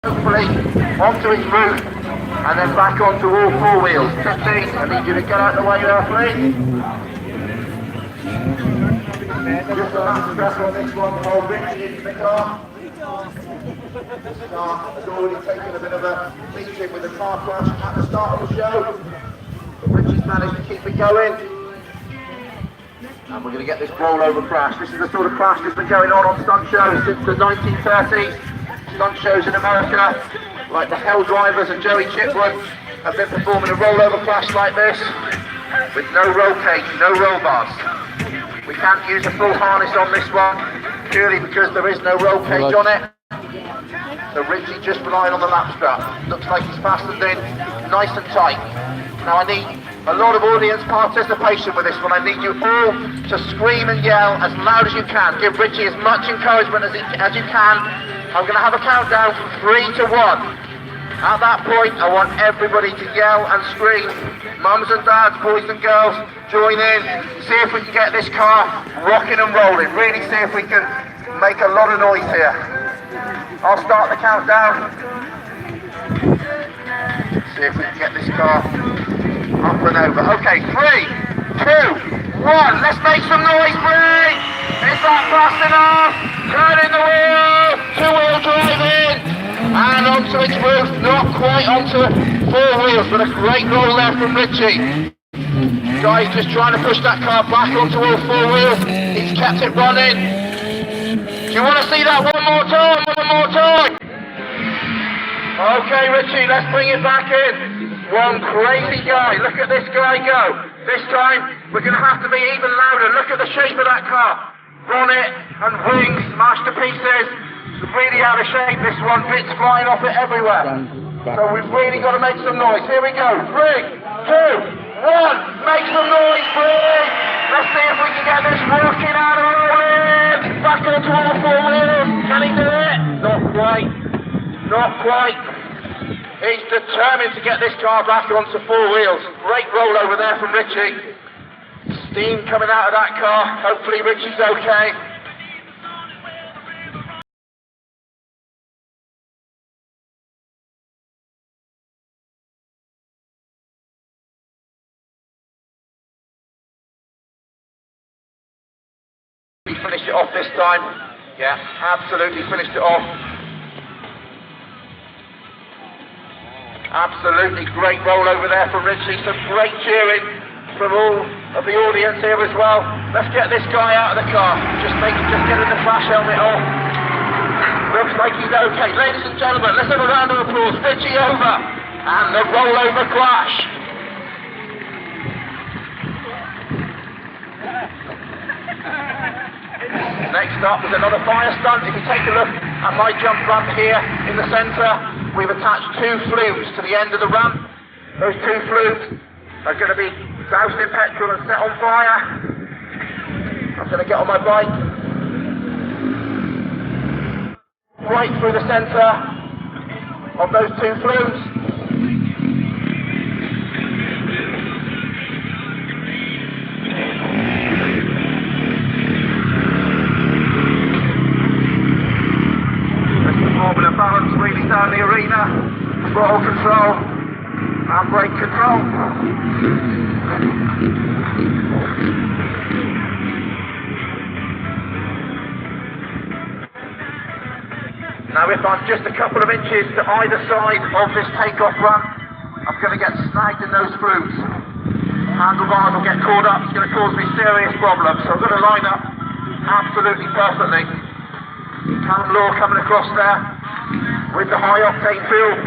hopefully onto its roof and then back onto all four wheels. 15, I need you to get out of the way there, please. Just a last stress on this one, hold Richie into the car. This car has already taken a bit of a beating with the car crash at the start of the show, but Richie's managed to keep it going. And we're going to get this rollover crash. This is the sort of crash that's been going on stunt shows since the 1930s. Stunt shows in America, like the Hell Drivers and Joey Chitwood, have been performing a rollover crash like this, with no roll cage, no roll bars. We can't use a full harness on this one, purely because there is no roll cage on it. So Richie just relying on the lap strap. Looks like he's fastened in, nice and tight. Now I need a lot of audience participation with this one. I need you all to scream and yell as loud as you can. Give Richie as much encouragement as you can. I'm going to have a countdown from 3 to 1. At that point, I want everybody to yell and scream. Mums and dads, boys and girls, join in. See if we can get this car rocking and rolling. Really see if we can make a lot of noise here. I'll start the countdown. See if we can get this car up and over. Okay, 3, 2, 1. Let's make some noise, please. Is that fast enough? Turning the wheel. Two-wheel driving. And onto its roof. Not quite onto four wheels, but a great roll there from Richie. Guy's just trying to push that car back onto all four wheels. He's kept it running. Do you want to see that one more time? One more time. Okay, Richie, let's bring it back in. One crazy guy. Look at this guy go. This time, we're going to have to be even louder. Look at the shape of that car. Bonnet and wings smashed to pieces. It's really out of shape, this one. Bits flying off it everywhere. So we've really got to make some noise. Here we go. 3, 2, 1. Make some noise, please. Let's see if we can get this rocking out of the way. Back onto all four wheels. Can he do it? Not quite. Not quite. He's determined to get this car back onto four wheels. Great rollover there from Richie. Steam coming out of that car. Hopefully Richie's okay. We finished it off this time. Yeah, absolutely finished it off. Absolutely great rollover there from Richie. Some great cheering from all of the audience here as well. Let's get this guy out of the car. Just getting the crash helmet off. Looks like he's okay. Ladies and gentlemen, let's have a round of applause. Richie over. And the rollover crash. Next up is another fire stunt. If you take a look at my jump ramp here in the centre, we've attached 2 flumes to the end of the ramp. Those 2 flumes are going to be doused in petrol and set on fire. I'm going to get on my bike. Right through the centre of those 2 flumes. Balance really down the arena, throttle control and brake control. Now if I'm just a couple of inches to either side of this takeoff ramp, I'm going to get snagged in those flumes. Handlebars will get caught up, it's going to cause me serious problems, so I'm going to line up absolutely perfectly. Callum Law coming across there with the high octane fuel.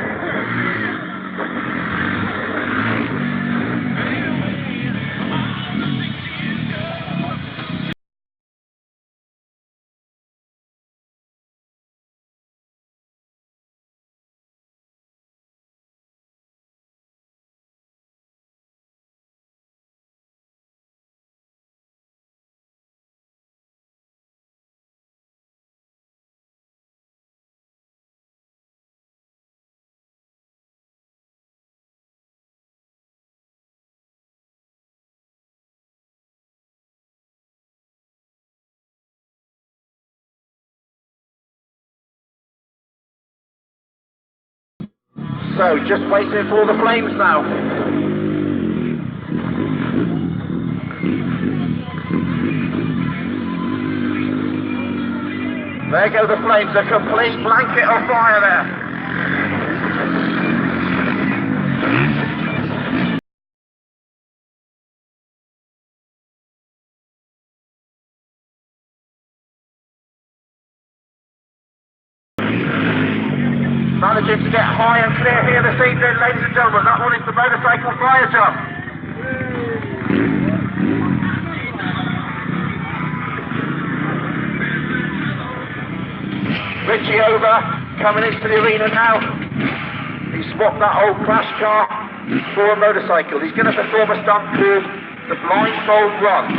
So, just waiting for the flames now. There go the flames, a complete blanket of fire there. Managing to get high and clear here this evening, ladies and gentlemen. That one is the motorcycle fire jump. Richie over, coming into the arena now. He swapped that old crash car for a motorcycle. He's going to perform a stunt called the blindfold run.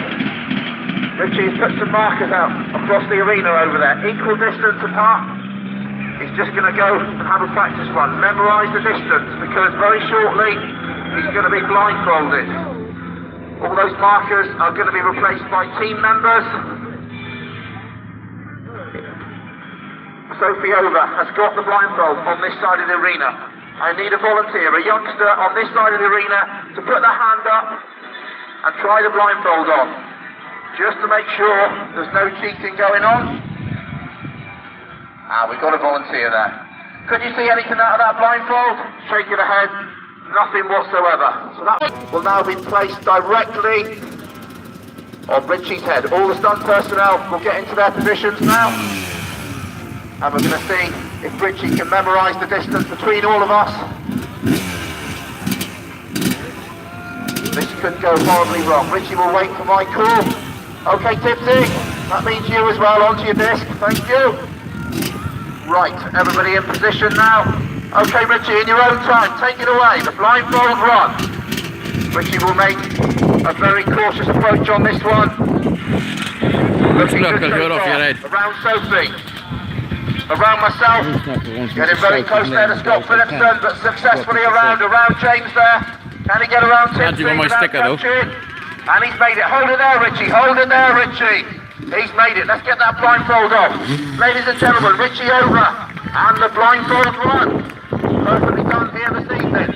Richie's put some markers out across the arena over there, equal distance apart. He's just going to go and have a practice run, memorise the distance, because very shortly he's going to be blindfolded. All those markers are going to be replaced by team members. Sophie Over has got the blindfold on this side of the arena. I need a volunteer, a youngster on this side of the arena to put their hand up and try the blindfold on, just to make sure there's no cheating going on. We've got a volunteer there. Could you see anything out of that blindfold? Shaking the head, nothing whatsoever. So that will now be placed directly on Richie's head. All the stunt personnel will get into their positions now. And we're going to see if Richie can memorise the distance between all of us. This could go horribly wrong. Richie will wait for my call. Okay, Tipsy, that means you as well, onto your disc. Thank you. Right, everybody in position now. Okay, Richie, in your own time, take it away. The blindfold run. Richie will make a very cautious approach on this one. Looking good so far. Around Sophie. Around myself. Getting very close there to Scott Phillipson, but successfully around James there. Can he get around Tipsy without coaching? And he's made it. Hold it there, Richie. Hold it there, Richie. He's made it. Let's get that blindfold off. Ladies and gentlemen, Richie Over and the blindfold run. Perfectly done here this evening.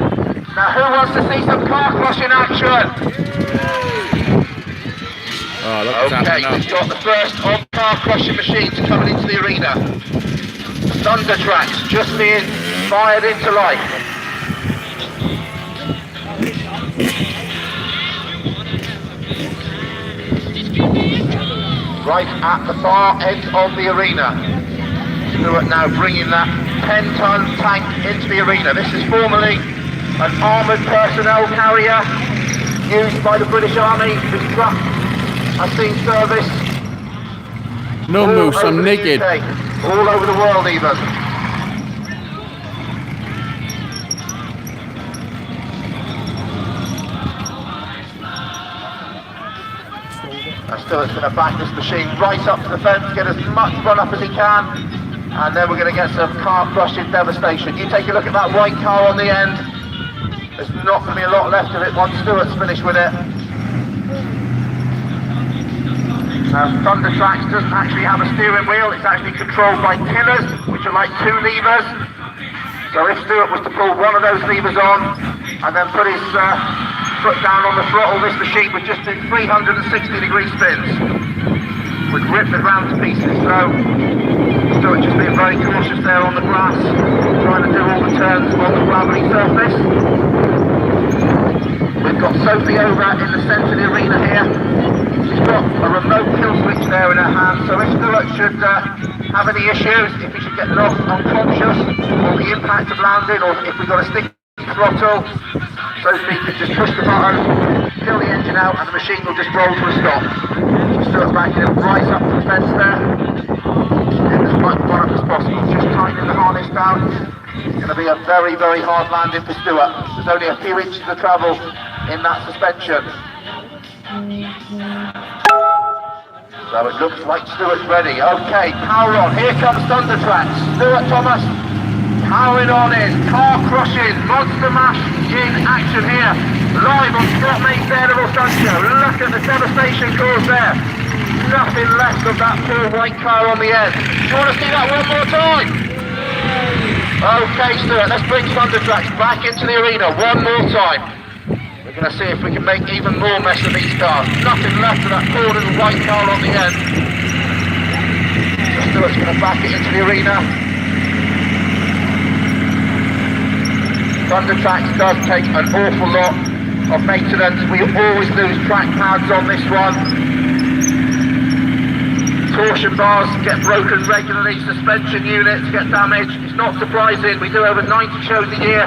Now, who wants to see some car crushing action? Okay, we've got the first of car crushing machines coming into the arena. Thunder tracks just being fired into life. Right at the far end of the arena. Stuart now bringing that 10-ton tank into the arena. This is formerly an armoured personnel carrier used by the British Army. This truck has seen service. No moose, I'm naked. UK, all over the world even. Stuart's going to back this machine right up to the fence, get as much run up as he can, and then we're going to get some car crushing devastation. You take a look at that white car on the end. There's not going to be a lot left of it once Stuart's finished with it. Now, Thunder Tracks doesn't actually have a steering wheel, it's actually controlled by tillers, which are like two levers. So if Stuart was to pull one of those levers on and then put his foot down on the throttle, this machine would just do 360-degree spins. Would rip it round to pieces. So Stuart just being very cautious there on the grass, trying to do all the turns on the gravelly surface. We've got Sophie Over in the centre of the arena here. She's got a remote kill switch there in her hand, so if Stuart should have any issues, if he should get knocked unconscious, or the impact of landing, or if we've got a stick throttle, Sophie can just push the button, kill the engine out, and the machine will just roll to a stop. Stuart's backing him right up to the fence there, getting as much run up as possible, just tightening the harness down. It's going to be a very, very hard landing for Stuart. There's only a few inches of travel in that suspension. So it looks like Stuart's ready. Okay, power on. Here comes Thunder Tracks. Stuart Thomas powering on in. Car crushing. Monster Mash in action here. Live on Scott Main's Daredevil Stunt Show. Look at the devastation caused there. Nothing left of that poor white car on the end. Do you want to see that one more time? Okay, Stuart, let's bring Thundertracks back into the arena one more time. We're going to see if we can make even more mess of these cars. Nothing left of that poor little white car on the end. So Stuart's going to back it into the arena. Thundertracks does take an awful lot of maintenance. We always lose track pads on this one. Torsion bars get broken regularly, suspension units get damaged. It's not surprising, we do over 90 shows a year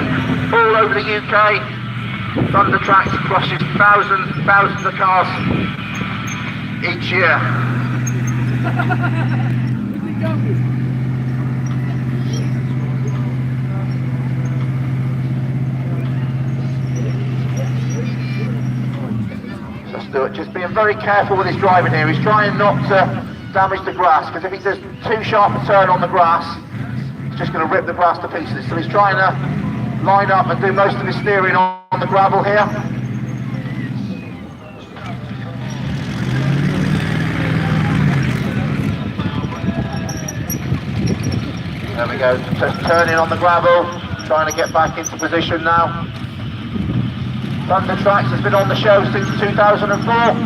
all over the UK. Thundertracks crushes thousands of cars each year. So Stuart just being very careful with his driving here. He's trying not to damage the grass, because if he does too sharp a turn on the grass, it's just going to rip the grass to pieces. So he's trying to line up and do most of his steering on the gravel here. There we go, just turning on the gravel, trying to get back into position now. Thundertracks has been on the show since 2004.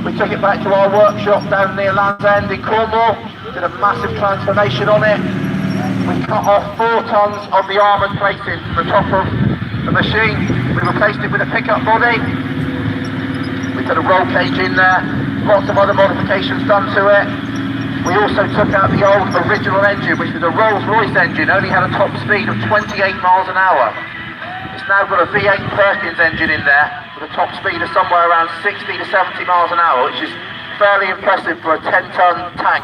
We took it back to our workshop down near Land's End in Cornwall, did a massive transformation on it. We cut off 4 tons of the armoured plating from the top of the machine. We replaced it with a pickup body. We put a roll cage in there, lots of other modifications done to it. We also took out the old original engine, which was a Rolls-Royce engine, only had a top speed of 28 miles an hour. It's now got a V8 Perkins engine in there, with a top speed of somewhere around 60 to 70 miles an hour, which is fairly impressive for a 10-ton tank.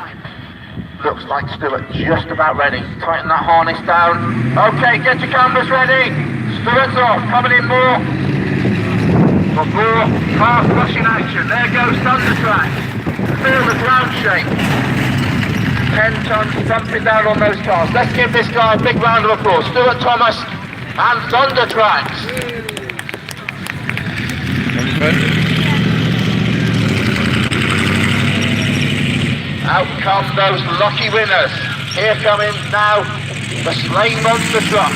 Looks like Stuart just about ready. Tighten that harness down. Okay, get your canvas ready. Stuart's off, coming in more. For more car crushing action. There goes Thundertracks. Feel the ground shake. 10 tons thumping down on those cars. Let's give this guy a big round of applause. Stuart Thomas and Thundertracks. Out come those lucky winners. Here coming now the Slain Monster truck.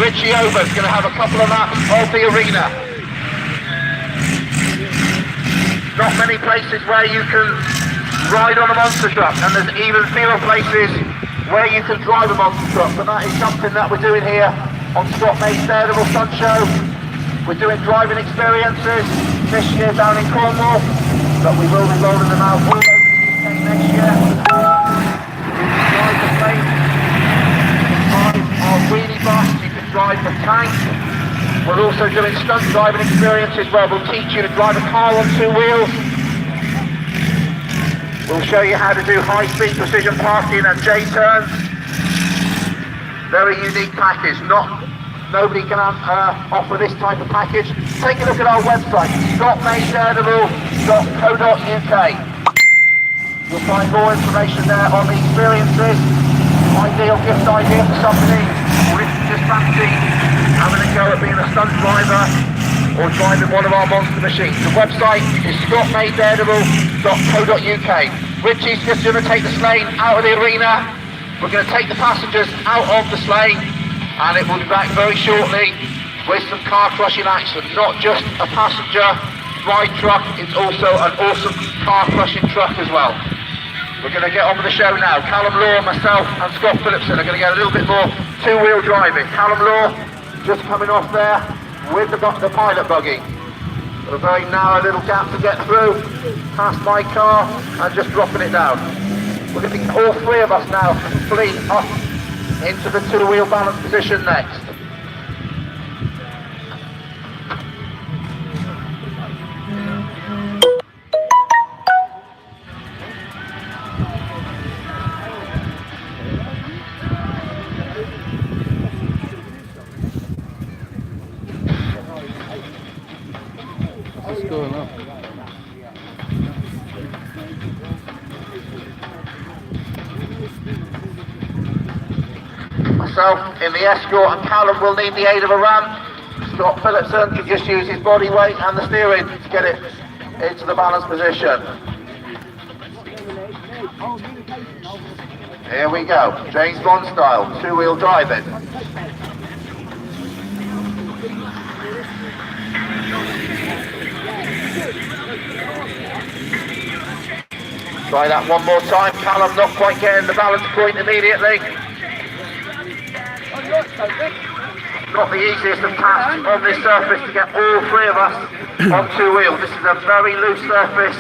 Richie Over's going to have a couple of laps of the arena. Not many places where you can ride on a monster truck, and there's even fewer places where you can drive a monster truck, but that is something that we're doing here on Scott May's Daredevil Stunt Show. We're doing driving experiences this year down in Cornwall, but we will be rolling them out all over the UK next year. You can drive the plane, you can drive our wheelie bus, you can drive the tank. We're also doing stunt driving experiences where we'll teach you to drive a car on 2 wheels. We'll show you how to do high-speed precision parking and J-turns. Very unique package. Nobody can offer this type of package. Take a look at our website, scottmaydaredevil.co.uk. You'll find more information there on the experiences. Ideal gift idea for somebody or if you just fancy having a go at being a stunt driver or driving one of our monster machines. The website is scottmaydaredevil.co.uk. Richie's just going to take the sleigh out of the arena. We're going to take the passengers out of the sleigh, and it will be back very shortly with some car crushing action. Not just a passenger ride truck, it's also an awesome car crushing truck as well. We're going to get on with the show now. Callum Law, myself and Scott Phillipson are going to get a little bit more 2-wheel driving. Callum Law just coming off there with the pilot buggy. A very narrow little gap to get through, past my car and just dropping it down. We're going to be all 3 of us now complete up into the 2-wheel balance position next. What's going on? Myself in the escort and Callum will need the aid of a ramp. Scott Phillipson can just use his body weight and the steering to get it into the balance position. Here we go, James Bond style, two-wheel driving. Try that one more time, Callum not quite getting the balance point immediately. Not the easiest of tasks on this surface to get all three of us on two wheels. This is a very loose surface.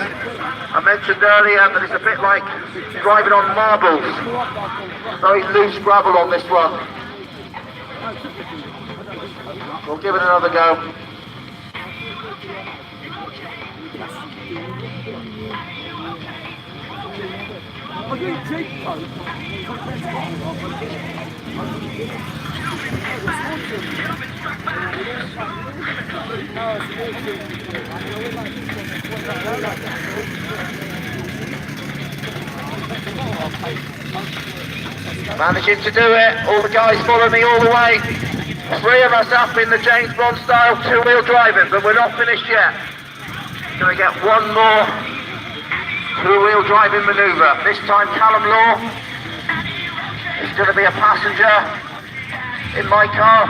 I mentioned earlier that it's a bit like driving on marbles. Very loose gravel on this one. We'll give it another go. Managing to do it, all the guys follow me all the way. Three of us up in the James Bond style two-wheel driving, but we're not finished yet. Gonna get one more two-wheel driving manoeuvre. This time Callum Law is going to be a passenger in my car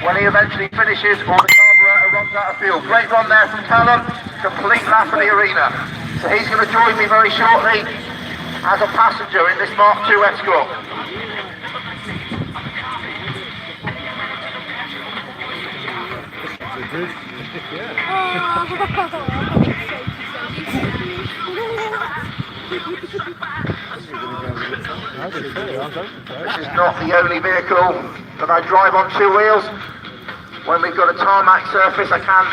when he eventually finishes or the carburetor runs out of fuel. Great run there from Callum, complete lap of the arena. So he's going to join me very shortly as a passenger in this Mark II Escort. This is not the only vehicle that I drive on two wheels. When we've got a tarmac surface, I can